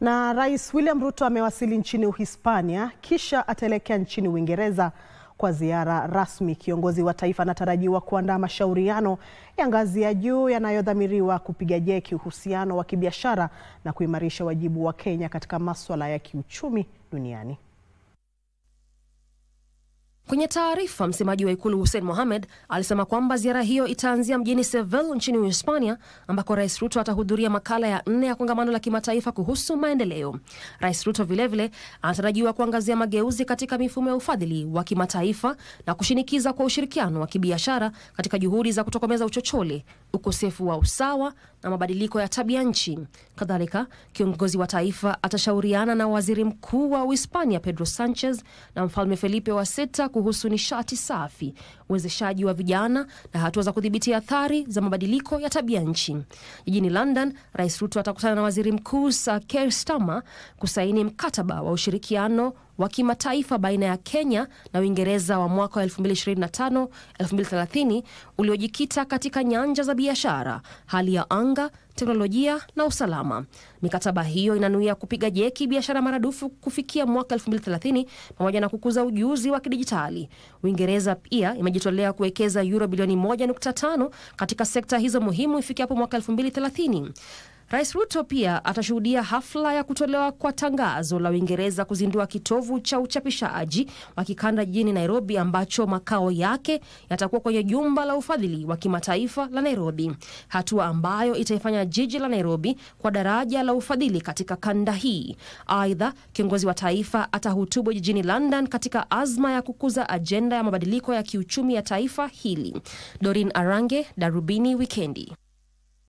Na Rais William Ruto amewasili nchini Uhispania kisha ataelekea nchini Uingereza kwa ziara rasmi. Kiongozi wa taifa anatarajiwa kuandaa mashauriano ya ngazi ya juu yanayodhamiriwa kupiga jeki uhusiano wa kibiashara na kuimarisha wajibu wa Kenya katika masuala ya kiuchumi duniani. Kwenye taarifa, msemaji wa Ikulu Hussein Mohamed alisema kwamba ziara hiyo itaanzia mjini Seville nchini Uhispania, ambako Rais Ruto atahudhuria makala ya 4 ya kongamano la kimataifa kuhusu maendeleo. Rais Ruto vilevile anatarajiwa kuangazia mageuzi katika mifumo ya ufadhili wa kimataifa na kushinikiza kwa ushirikiano wa kibiashara katika juhudi za kutokomeza uchochole, ukosefu wa usawa na mabadiliko ya tabia nchi. Kadhalika, kiongozi wa taifa atashauriana na Waziri Mkuu wa Uhispania Pedro Sanchez na Mfalme Felipe wa Sita kuhusu nishati safi, uwezeshaji wa vijana na hatua za kudhibiti athari za mabadiliko ya tabia nchi. Jijini London, Rais Ruto atakutana na Waziri Mkuu Sir Keir Starmer kusaini mkataba wa ushirikiano wa kimataifa baina ya Kenya na Uingereza wa mwaka 2025-2030 uliojikita katika nyanja za biashara, hali ya anga, teknolojia na usalama. Mikataba hiyo inanuia kupiga jeki biashara maradufu kufikia mwaka 2030 pamoja na kukuza ujuzi wa kidijitali. Uingereza pia imejitolea kuwekeza euro bilioni 1.5 katika sekta hizo muhimu ifikapo mwaka 2030. Rais Ruto pia atashuhudia hafla ya kutolewa kwa tangazo la Uingereza kuzindua kitovu cha uchapishaji wa kikanda jijini Nairobi, ambacho makao yake yatakuwa kwenye jumba la ufadhili wa kimataifa la Nairobi, hatua ambayo itaifanya jiji la Nairobi kwa daraja la ufadhili katika kanda hii. Aidha, kiongozi wa taifa atahutubu jijini London katika azma ya kukuza ajenda ya mabadiliko ya kiuchumi ya taifa hili. Doreen Arange, Darubini Wikendi.